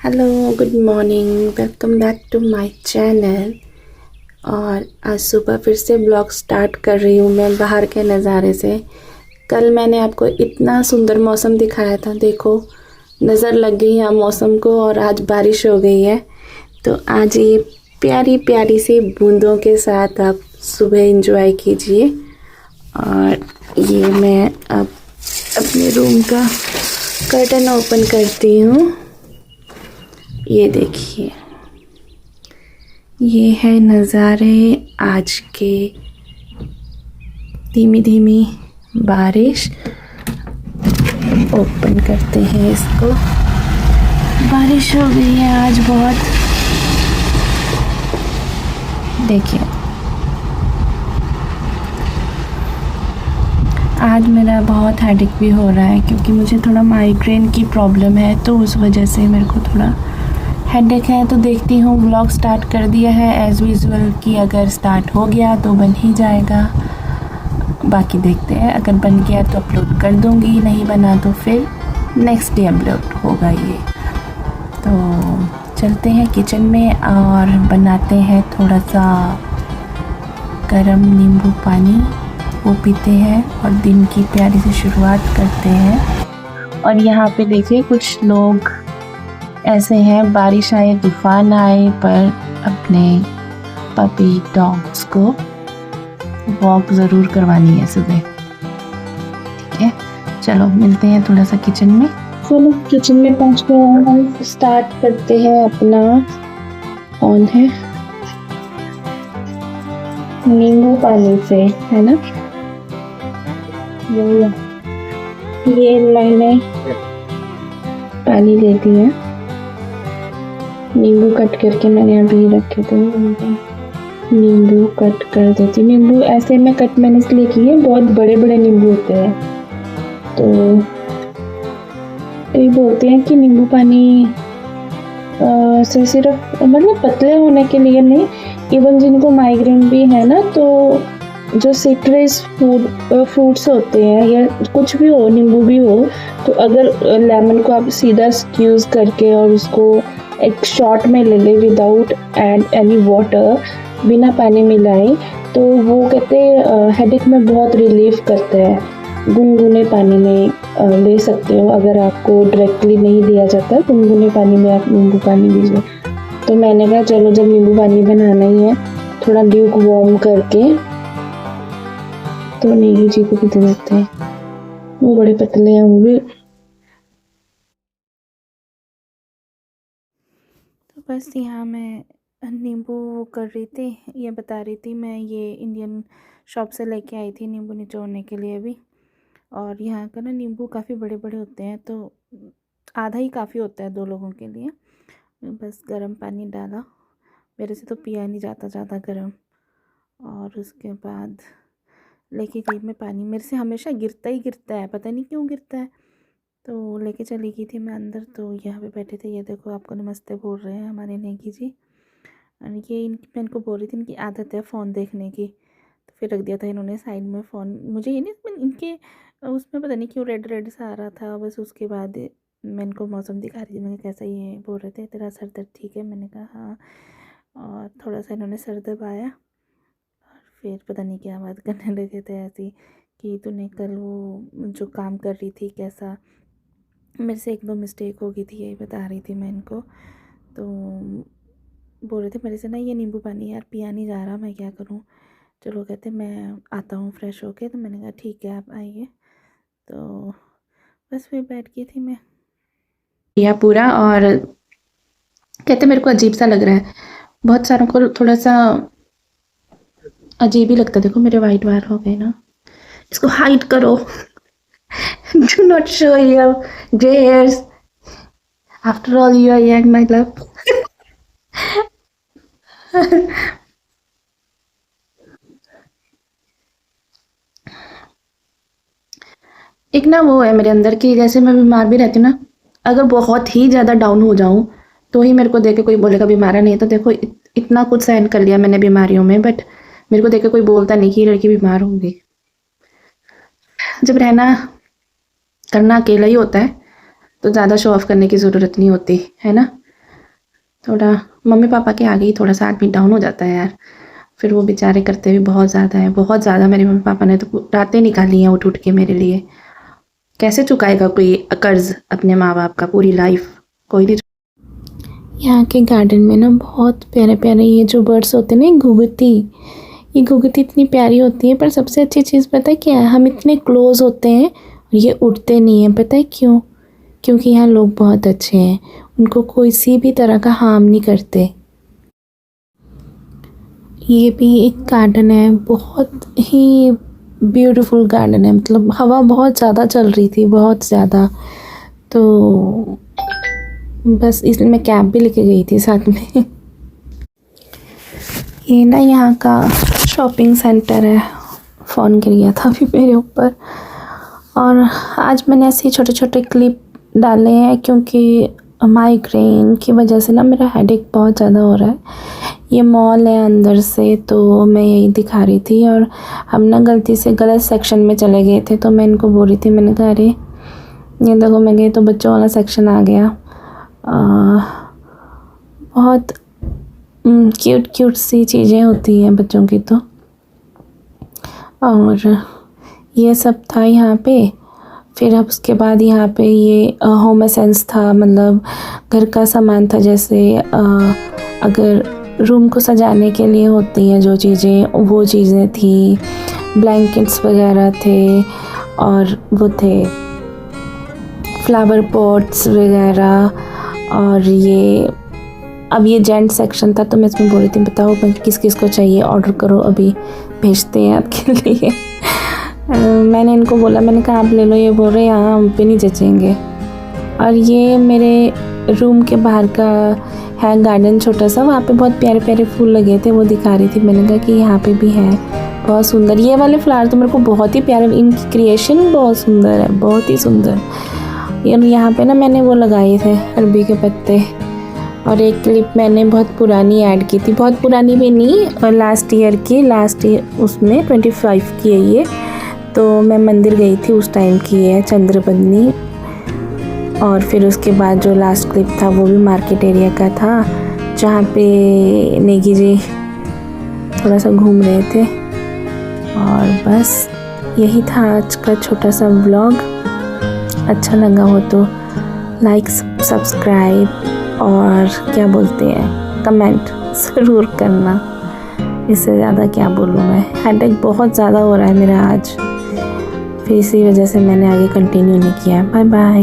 Hello, good morning, welcome back to my channel. और आज सुबह फिर से ब्लॉग स्टार्ट कर रही हूँ मैं बाहर के नज़ारे से। कल मैंने आपको इतना सुंदर मौसम दिखाया था, देखो नज़र लग गई है मौसम को, और आज बारिश हो गई है। तो आज ये प्यारी प्यारी सी बूंदों के साथ आप सुबह एंजॉय कीजिए। और ये मैं अब अपने रूम का कर्टन ओपन करती हूँ। ये देखिए, ये है नज़ारे आज के। धीमी धीमी बारिश। ओपन करते हैं इसको। बारिश हो गई है आज बहुत। देखिए, आज मेरा बहुत हेडेक भी हो रहा है क्योंकि मुझे थोड़ा माइग्रेन की प्रॉब्लम है, तो उस वजह से मेरे को थोड़ा हेडेक है। तो देखती हूँ, व्लॉग स्टार्ट कर दिया है एज़ यूजुअल कि अगर स्टार्ट हो गया तो बन ही जाएगा, बाकी देखते हैं। अगर बन गया तो अपलोड कर दूँगी, नहीं बना तो फिर नेक्स्ट डे अपलोड होगा ये। तो चलते हैं किचन में और बनाते हैं थोड़ा सा गरम नींबू पानी, वो पीते हैं और दिन की प्यारी सी शुरुआत करते हैं। और यहाँ पे देखिए, कुछ लोग ऐसे हैं, बारिश आए तूफान आए पर अपने पपी डॉग्स को वॉक ज़रूर करवानी है सुबह। ठीक है, चलो मिलते हैं थोड़ा सा किचन में। चलो किचन में पहुँच गए हैं हम। स्टार्ट करते हैं अपना। ऑन है नींबू पानी से, है ना। ये मैंने पानी ले दिया, नींबू कट करके मैंने अभी रखे थे। नींबू कट कर देती। नींबू ऐसे में कट मैंने इसलिए किए, बहुत बड़े बड़े नींबू होते हैं, तो कई बोलते हैं कि नींबू पानी से सिर्फ मतलब पतले होने के लिए नहीं, इवन जिनको माइग्रेन भी है ना, तो जो सिट्रस फ्रूट्स होते हैं या कुछ भी हो, नींबू भी हो, तो अगर लेमन को आप सीधा स्क्यूज करके और उसको एक शॉट में ले ले विदाउट एड एनी वाटर, बिना पानी मिलाए, तो वो कहते हैं हेडेक में बहुत रिलीफ करता है। गुनगुने पानी में ले सकते हो, अगर आपको डायरेक्टली नहीं दिया जाता गुनगुने पानी में आप नींबू पानी दीजिए। तो मैंने कहा चलो जब नींबू पानी बनाना ही है, थोड़ा ल्यूक वार्म करके तो नीलू जी को भी दे देते हैं, वो बड़े पतले हैं वो भी। तो बस यहाँ मैं नींबू कर रही थी, ये बता रही थी मैं, ये इंडियन शॉप से लेके आई थी नींबू निचोड़ने के लिए भी। और यहाँ का ना नींबू काफ़ी बड़े बड़े होते हैं, तो आधा ही काफ़ी होता है 2 लोगों के लिए। बस गर्म पानी डाला, मेरे से तो पिया नहीं जाता ज़्यादा गर्म। और उसके बाद लेके गई मैं पानी, मेरे से हमेशा गिरता ही गिरता है, पता नहीं क्यों गिरता है। तो लेके चली गई थी मैं अंदर, तो यहाँ पे बैठे थे, ये देखो आपको नमस्ते बोल रहे हैं हमारे नेगी जी। और ये मैं इनको बोल रही थी, इनकी आदत है फ़ोन देखने की, तो फिर रख दिया था इन्होंने साइड में फ़ोन। मुझे ये नहीं, इनके उसमें पता नहीं क्यों रेड रेड सा आ रहा था। बस उसके बाद मैं इनको मौसम दिखा रही थी, मैंने कैसा, ये बोल रहे थे तेरा सर दर्द ठीक है, मैंने कहा हाँ। और थोड़ा सा इन्होंने सर दबाया और फिर पता नहीं क्या बात करने लगे थे ऐसी कि तूने कल वो जो काम कर रही थी कैसा। मेरे से 1-2 मिस्टेक हो गई थी, यही बता रही थी मैं इनको। तो बोल रहे थे मेरे से ना ये नींबू पानी यार पिया नहीं जा रहा, मैं क्या करूं। चलो कहते मैं आता हूँ फ्रेश होके, तो मैंने कहा ठीक है आप आइए। तो बस फिर बैठ गई थी मैं या पूरा। और कहते मेरे को अजीब सा लग रहा है, बहुत सारों को थोड़ा सा अजीब ही लगता है। देखो मेरे वाइट वायर हो गए ना, इसको हाइड करो। Do not show your grey hairs, after all you are young my love. एक ना वो है मेरे अंदर की, जैसे मैं बीमार भी रहती हूँ ना, अगर बहुत ही ज़्यादा डाउन हो जाऊँ तो ही मेरे को देख के कोई बोलेगा बीमार नहीं है। तो देखो इतना कुछ सहन कर लिया मैंने बीमारियों में, बट मेरे को देख के कोई बोलता नहीं कि ये लड़की बीमार होगी। जब रहना करना अकेला ही होता है तो ज़्यादा शो ऑफ करने की ज़रूरत नहीं होती है ना। थोड़ा मम्मी पापा के आगे ही थोड़ा सा आदमी डाउन हो जाता है यार। फिर वो बेचारे करते भी बहुत ज़्यादा है, बहुत ज़्यादा। मेरे मम्मी पापा ने तो रातें निकाली हैं उठ उठ के मेरे लिए। कैसे चुकाएगा कोई कर्ज अपने माँ बाप का पूरी लाइफ, कोई नहीं। यहाँ के गार्डन में ना बहुत प्यारे प्यारे ये जो बर्ड्स होते हैं ना, घुघुती, ये घुघुती इतनी प्यारी होती है। पर सबसे अच्छी चीज़ पता है क्या है, हम इतने क्लोज होते हैं और ये उड़ते नहीं हैं। पता है क्यों? क्योंकि यहाँ लोग बहुत अच्छे हैं, उनको कोई सी भी तरह का हार्म नहीं करते। ये भी एक गार्डन है, बहुत ही ब्यूटीफुल गार्डन है। मतलब हवा बहुत ज़्यादा चल रही थी, बहुत ज़्यादा, तो बस इसलिए मैं कैब भी लेके गई थी साथ में। ये ना यहाँ का शॉपिंग सेंटर है। फ़ोन गिर गया था अभी मेरे ऊपर। और आज मैंने ऐसे छोटे छोटे क्लिप डाले हैं क्योंकि माइग्रेन की वजह से ना मेरा हेडेक बहुत ज़्यादा हो रहा है। ये मॉल है अंदर से, तो मैं यही दिखा रही थी। और हम ना गलती से गलत सेक्शन में चले गए थे, तो मैं इनको बोल रही थी, मैंने कहा अरे ये देखो, मैं गई तो बच्चों वाला सेक्शन आ गया। बहुत क्यूट क्यूट सी चीज़ें होती हैं बच्चों की तो। और ये सब था यहाँ पे। फिर अब उसके बाद यहाँ पे ये होम एसेंस था, मतलब घर का सामान था। जैसे अगर रूम को सजाने के लिए होती हैं जो चीज़ें, वो चीज़ें थी। ब्लैंकेट्स वगैरह थे, और वो थे फ्लावर पॉट्स वगैरह। और ये अब ये जेंट सेक्शन था, तो मैं इसमें बोल रही थी बताओ किस किस को चाहिए, ऑर्डर करो, अभी भेजते हैं आपके लिए। मैंने इनको बोला, मैंने कहा आप ले लो। ये बोल रहे यहाँ हम पे नहीं जचेंगे। और ये मेरे रूम के बाहर का है गार्डन छोटा सा, वहाँ पे बहुत प्यारे प्यारे फूल लगे थे, वो दिखा रही थी। मैंने कहा कि यहाँ पे भी है, बहुत सुंदर। ये वाले फ्लावर तो मेरे को बहुत ही प्यारे, इनकी क्रिएशन बहुत सुंदर है, बहुत ही सुंदर। यहाँ पे ना मैंने वो लगाए थे अरबी के पत्ते। और एक क्लिप मैंने बहुत पुरानी ऐड की थी, बहुत पुरानी भी नहीं, और लास्ट ईयर उसमें 25 की है ये। तो मैं मंदिर गई थी उस टाइम की है, चंद्रबदनी। और फिर उसके बाद जो लास्ट क्लिप था वो भी मार्केट एरिया का था, जहाँ पे नेगी जी थोड़ा सा घूम रहे थे। और बस यही था आज का छोटा सा व्लॉग। अच्छा लगा हो तो लाइक, सब्सक्राइब और क्या बोलते हैं, कमेंट ज़रूर करना। इससे ज़्यादा क्या बोलूँ मैं, हेडेक बहुत ज़्यादा हो रहा है मेरा आज, फिर इसी वजह से मैंने आगे कंटिन्यू नहीं किया। Bye bye.